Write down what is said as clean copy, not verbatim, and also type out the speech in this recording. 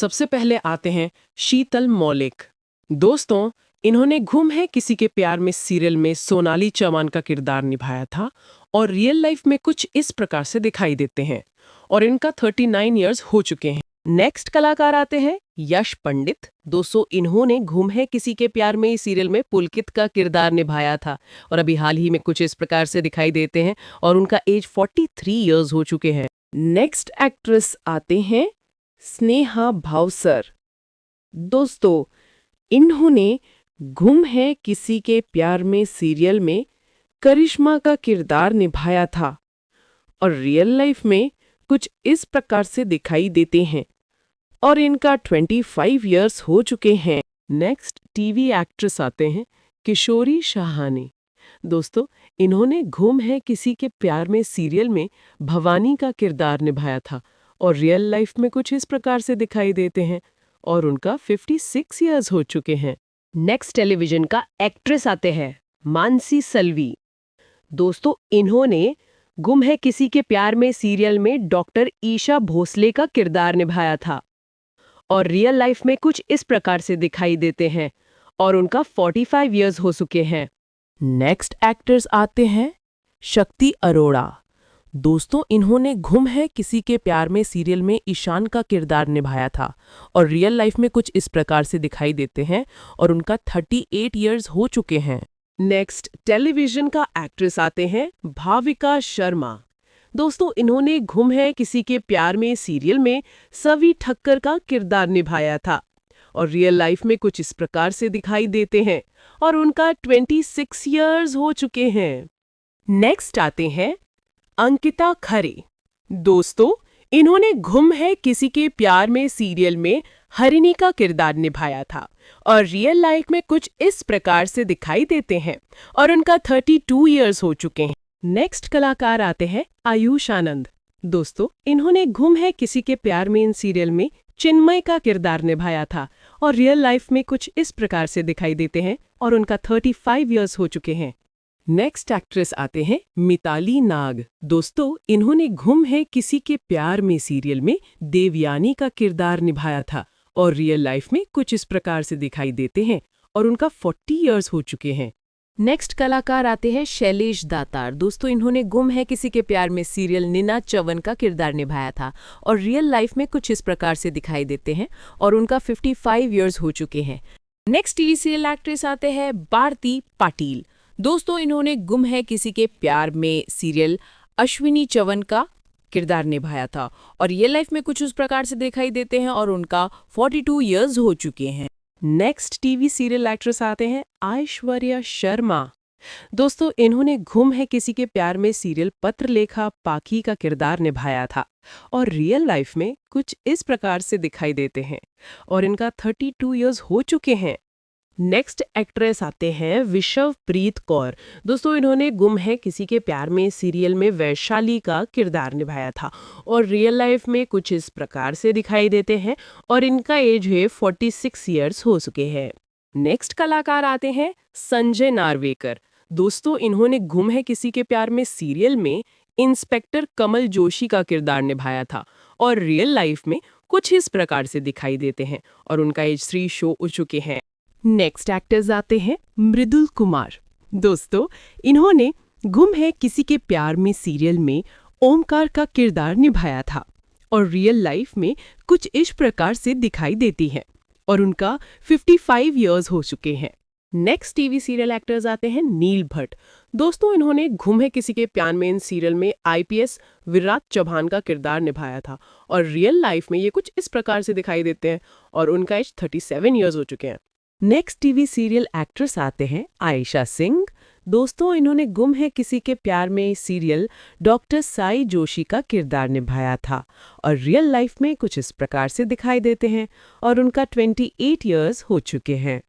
सबसे पहले आते हैं शीतल मौलिक। दोस्तों, इन्होंने गुम है किसी के प्यार में सीरियल में सोनाली चौहान का किरदार निभाया था और रियल लाइफ में कुछ इस प्रकार से दिखाई देते हैं और इनका 39 इयर्स हो चुके हैं। नेक्स्ट कलाकार आते हैं यश पंडित। दोस्तों, इन्होंने गुम है किसी के प्यार में सीरियल में पुलकित का किरदार निभाया था और अभी हाल ही में कुछ इस प्रकार से दिखाई देते हैं और उनका एज 43 इयर्स हो चुके हैं। नेक्स्ट एक्ट्रेस आते हैं स्नेहा भावसर। दोस्तों, इन्होंने गुम है किसी के प्यार में सीरियल में करिश्मा का किरदार निभाया था और रियल लाइफ में कुछ इस प्रकार से दिखाई देते हैं और इनका 25 इयर्स हो चुके हैं। नेक्स्ट टीवी एक्ट्रेस आते हैं किशोरी शाहानी। दोस्तों, इन्होंने गुम है किसी के प्यार में सीरियल में भवानी का किरदार निभाया था और रियल लाइफ में कुछ इस प्रकार से दिखाई देते हैं और उनका 56 इयर्स हो चुके हैं। नेक्स्ट टेलीविजन का एक्ट्रेस आते हैं मानसी सलवी। दोस्तों, इन्होंने गुम है किसी के प्यार में सीरियल में डॉक्टर ईशा भोसले का किरदार निभाया था और रियल लाइफ में कुछ इस प्रकार से दिखाई देते हैं और उनका 45 इयर्स हो चुके हैं। नेक्स्ट एक्टर्स आते हैं शक्ति अरोड़ा। दोस्तों, इन्होंने गुम है किसी के प्यार में सीरियल में ईशान का किरदार निभाया था और रियल लाइफ में कुछ इस प्रकार से दिखाई देते हैं और उनका 38 इयर्स हो चुके हैं। नेक्स्ट टेलीविजन का एक्ट्रेस आते हैं भाविका शर्मा। दोस्तों, इन्होंने गुम है किसी के प्यार में सीरियल में सवी ठक्कर का किरदार निभाया था और रियल लाइफ में कुछ इस प्रकार से दिखाई देते हैं और उनका 26 इयर्स हो चुके हैं। नेक्स्ट आते हैं अंकिता खरे। दोस्तों, इन्होंने गुम है किसी के प्यार में सीरियल में हरिणी का किरदार निभाया था और रियल लाइफ में कुछ इस प्रकार से दिखाई देते हैं और उनका 32 इयर्स हो चुके हैं। नेक्स्ट कलाकार आते हैं आयुष आनंद। दोस्तों, इन्होंने गुम है किसी के प्यार में इन सीरियल में चिन्मय का किरदार निभाया था और रियल लाइफ में कुछ इस प्रकार से दिखाई देते हैं और उनका 35 इयर्स हो चुके हैं। नेक्स्ट एक्ट्रेस आते हैं मिताली नाग। दोस्तों, इन्होंने गुम है किसी के प्यार में सीरियल में देवयानी का किरदार निभाया था और रियल लाइफ में कुछ इस प्रकार से दिखाई देते हैं और उनका 40 इयर्स हो चुके हैं। नेक्स्ट कलाकार आते हैं शैलेश दातार। दोस्तों, इन्होंने गुम है किसी के प्यार में सीरियल नीना चौवन का किरदार निभाया था और रियल लाइफ में कुछ इस प्रकार से दिखाई देते हैं और उनका 55 इयर्स हो चुके हैं। नेक्स्ट टीवी सीरियल एक्ट्रेस आते हैं भारती पाटिल। दोस्तों, इन्होंने गुम है किसी के प्यार में सीरियल अश्विनी चौवन का किरदार निभाया था और रियल लाइफ में कुछ उस प्रकार से दिखाई देते हैं और उनका 42 इयर्स हो चुके हैं। नेक्स्ट टीवी सीरियल एक्ट्रेस आते हैं ऐश्वर्या शर्मा। दोस्तों, इन्होंने गुम है किसी के प्यार में सीरियल पत्रलेखा पाखी का किरदार निभाया था और रियल लाइफ में कुछ इस प्रकार से दिखाई देते हैं और इनका 32 इयर्स हो चुके हैं। नेक्स्ट एक्ट्रेस आते हैं विशवप्रीत कौर। दोस्तों, इन्होंने गुम है किसी के प्यार में सीरियल में वैशाली का किरदार निभाया था और रियल लाइफ में कुछ इस प्रकार से दिखाई देते हैं और इनका एज है 46 इयर्स हो चुके हैं। नेक्स्ट कलाकार आते हैं संजय नार्वेकर। दोस्तों, इन्होंने गुम है किसी के प्यार में सीरियल में इंस्पेक्टर कमल जोशी का किरदार निभाया था और रियल लाइफ में कुछ इस प्रकार से दिखाई देते हैं और उनका एज 3 शो हो चुके हैं। नेक्स्ट एक्टर्स आते हैं मृदुल कुमार। दोस्तों, इन्होंने गुम है किसी के प्यार में सीरियल में ओमकार का किरदार निभाया था और रियल लाइफ में कुछ इस प्रकार से दिखाई देती है और उनका 55 इयर्स हो चुके हैं। नेक्स्ट टीवी सीरियल एक्टर्स आते हैं नील भट्ट। दोस्तों, इन्होंने गुम है किसी के प्यार में इन सीरियल में आईपीएस विराट चौहान का किरदार निभाया था और रियल लाइफ में ये कुछ इस प्रकार से दिखाई देते हैं और उनका एज 37 इयर्स हो चुके हैं। नेक्स्ट टीवी सीरियल एक्ट्रेस आते हैं आयशा सिंह। दोस्तों, इन्होंने गुम है किसी के प्यार में सीरियल डॉक्टर साई जोशी का किरदार निभाया था और रियल लाइफ में कुछ इस प्रकार से दिखाई देते हैं और उनका 28 इयर्स हो चुके हैं।